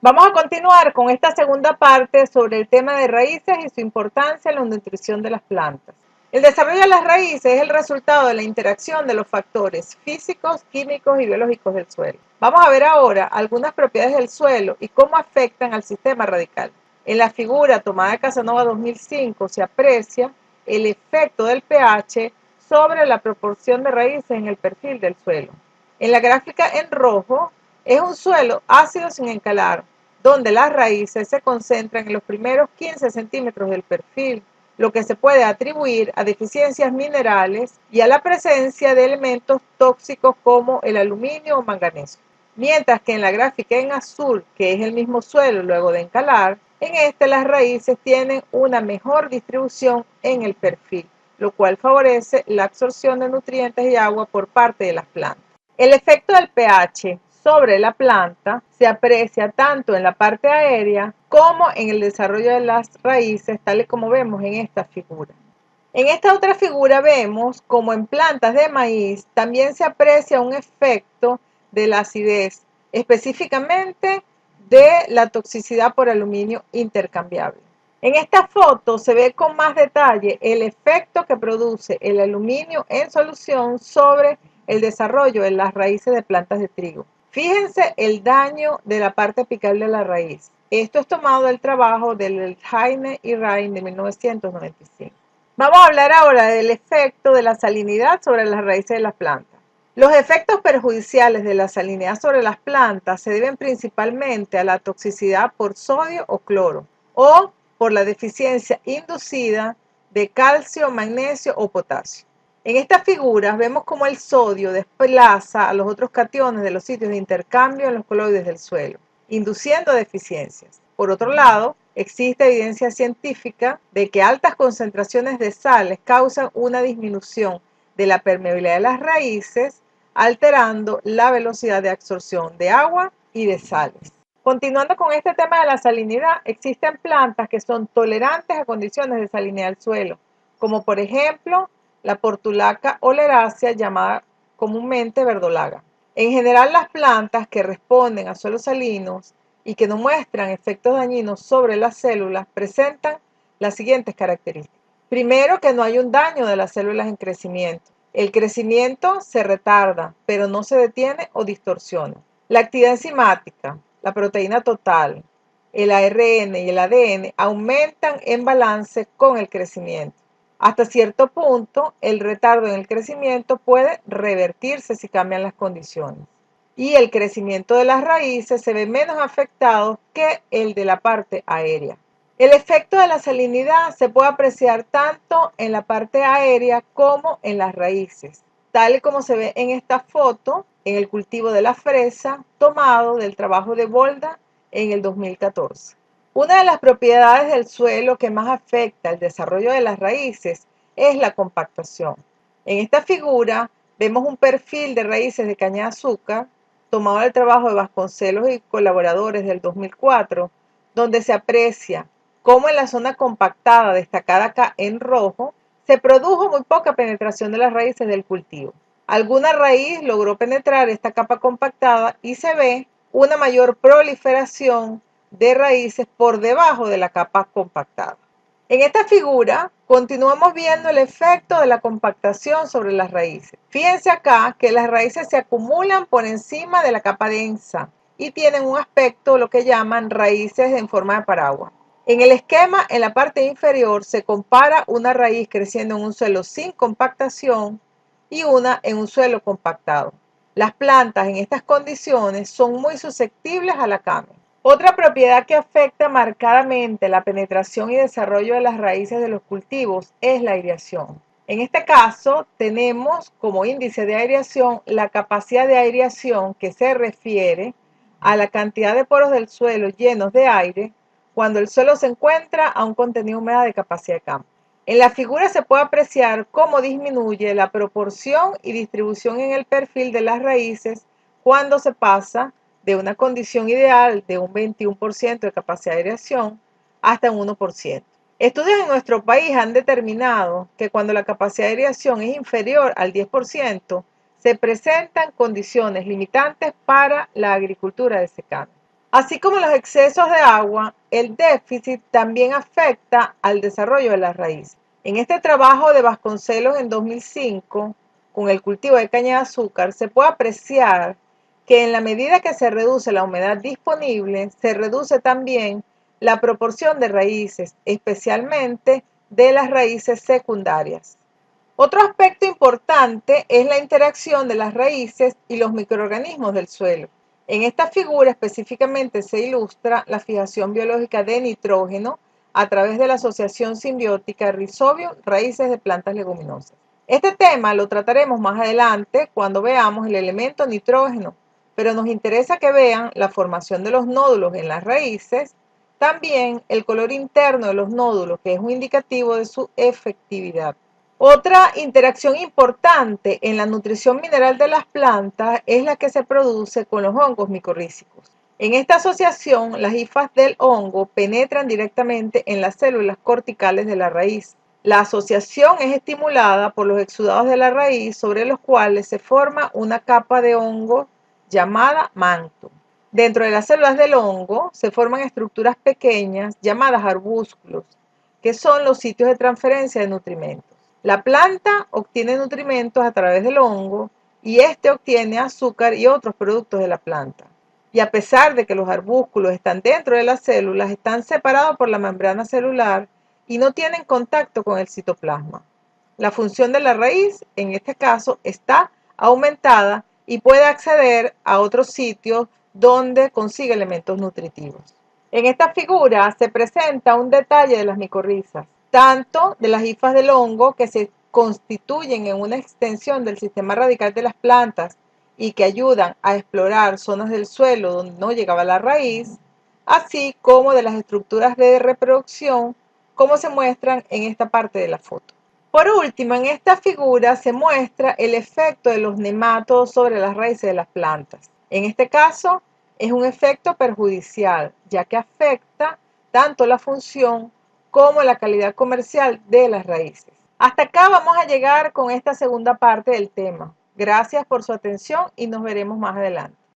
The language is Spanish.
Vamos a continuar con esta segunda parte sobre el tema de raíces y su importancia en la nutrición de las plantas. El desarrollo de las raíces es el resultado de la interacción de los factores físicos, químicos y biológicos del suelo. Vamos a ver ahora algunas propiedades del suelo y cómo afectan al sistema radical. En la figura tomada de Casanova 2005 se aprecia el efecto del pH sobre la proporción de raíces en el perfil del suelo. En la gráfica en rojo es un suelo ácido sin encalar, donde las raíces se concentran en los primeros 15 centímetros del perfil, lo que se puede atribuir a deficiencias minerales y a la presencia de elementos tóxicos como el aluminio o manganeso. Mientras que en la gráfica en azul, que es el mismo suelo luego de encalar, en este las raíces tienen una mejor distribución en el perfil, lo cual favorece la absorción de nutrientes y agua por parte de las plantas. El efecto del pH sobre la planta se aprecia tanto en la parte aérea como en el desarrollo de las raíces, tal y como vemos en esta figura. En esta otra figura vemos como en plantas de maíz también se aprecia un efecto de la acidez, específicamente de la toxicidad por aluminio intercambiable. En esta foto se ve con más detalle el efecto que produce el aluminio en solución sobre el desarrollo de las raíces de plantas de trigo. Fíjense el daño de la parte apical de la raíz. Esto es tomado del trabajo del Heine y Rhein de 1995. Vamos a hablar ahora del efecto de la salinidad sobre las raíces de las plantas. Los efectos perjudiciales de la salinidad sobre las plantas se deben principalmente a la toxicidad por sodio o cloro o por la deficiencia inducida de calcio, magnesio o potasio. En estas figuras vemos cómo el sodio desplaza a los otros cationes de los sitios de intercambio en los coloides del suelo, induciendo deficiencias. Por otro lado, existe evidencia científica de que altas concentraciones de sales causan una disminución de la permeabilidad de las raíces, alterando la velocidad de absorción de agua y de sales. Continuando con este tema de la salinidad, existen plantas que son tolerantes a condiciones de salinidad del suelo, como por ejemplo la portulaca oleracea, llamada comúnmente verdolaga. En general, las plantas que responden a suelos salinos y que no muestran efectos dañinos sobre las células presentan las siguientes características. Primero, que no hay un daño de las células en crecimiento. El crecimiento se retarda, pero no se detiene o distorsiona. La actividad enzimática, la proteína total, el ARN y el ADN aumentan en balance con el crecimiento. Hasta cierto punto, el retardo en el crecimiento puede revertirse si cambian las condiciones. Y el crecimiento de las raíces se ve menos afectado que el de la parte aérea. El efecto de la salinidad se puede apreciar tanto en la parte aérea como en las raíces, tal y como se ve en esta foto en el cultivo de la fresa tomado del trabajo de Bolda en el 2014. Una de las propiedades del suelo que más afecta el desarrollo de las raíces es la compactación. En esta figura vemos un perfil de raíces de caña de azúcar tomado del trabajo de Vasconcelos y colaboradores del 2004, donde se aprecia cómo en la zona compactada destacada acá en rojo se produjo muy poca penetración de las raíces del cultivo. Alguna raíz logró penetrar esta capa compactada y se ve una mayor proliferación de raíces por debajo de la capa compactada. En esta figura continuamos viendo el efecto de la compactación sobre las raíces. Fíjense acá que las raíces se acumulan por encima de la capa densa y tienen un aspecto lo que llaman raíces en forma de paraguas. En el esquema, en la parte inferior, se compara una raíz creciendo en un suelo sin compactación y una en un suelo compactado. Las plantas en estas condiciones son muy susceptibles a la cama. Otra propiedad que afecta marcadamente la penetración y desarrollo de las raíces de los cultivos es la aireación. En este caso, tenemos como índice de aireación la capacidad de aireación que se refiere a la cantidad de poros del suelo llenos de aire cuando el suelo se encuentra a un contenido humedad de capacidad de campo. En la figura se puede apreciar cómo disminuye la proporción y distribución en el perfil de las raíces cuando se pasa de una condición ideal de un 21% de capacidad de aireación hasta un 1%. Estudios en nuestro país han determinado que cuando la capacidad de aireación es inferior al 10%, se presentan condiciones limitantes para la agricultura de secano. Así como los excesos de agua, el déficit también afecta al desarrollo de las raíces. En este trabajo de Vasconcelos en 2005, con el cultivo de caña de azúcar, se puede apreciar que en la medida que se reduce la humedad disponible, se reduce también la proporción de raíces, especialmente de las raíces secundarias. Otro aspecto importante es la interacción de las raíces y los microorganismos del suelo. En esta figura específicamente se ilustra la fijación biológica de nitrógeno a través de la asociación simbiótica rizobio-raíces de plantas leguminosas. Este tema lo trataremos más adelante cuando veamos el elemento nitrógeno, pero nos interesa que vean la formación de los nódulos en las raíces, también el color interno de los nódulos, que es un indicativo de su efectividad. Otra interacción importante en la nutrición mineral de las plantas es la que se produce con los hongos micorrízicos. En esta asociación, las hifas del hongo penetran directamente en las células corticales de la raíz. La asociación es estimulada por los exudados de la raíz, sobre los cuales se forma una capa de hongo llamada manto. Dentro de las células del hongo se forman estructuras pequeñas llamadas arbúsculos, que son los sitios de transferencia de nutrimentos. La planta obtiene nutrimentos a través del hongo y este obtiene azúcar y otros productos de la planta. Y a pesar de que los arbúsculos están dentro de las células, están separados por la membrana celular y no tienen contacto con el citoplasma. La función de la raíz, en este caso, está aumentada y puede acceder a otros sitios donde consigue elementos nutritivos. En esta figura se presenta un detalle de las micorrizas, tanto de las hifas del hongo que se constituyen en una extensión del sistema radical de las plantas y que ayudan a explorar zonas del suelo donde no llegaba la raíz, así como de las estructuras de reproducción, como se muestran en esta parte de la foto. Por último, en esta figura se muestra el efecto de los nematodos sobre las raíces de las plantas. En este caso, es un efecto perjudicial, ya que afecta tanto la función como la calidad comercial de las raíces. Hasta acá vamos a llegar con esta segunda parte del tema. Gracias por su atención y nos veremos más adelante.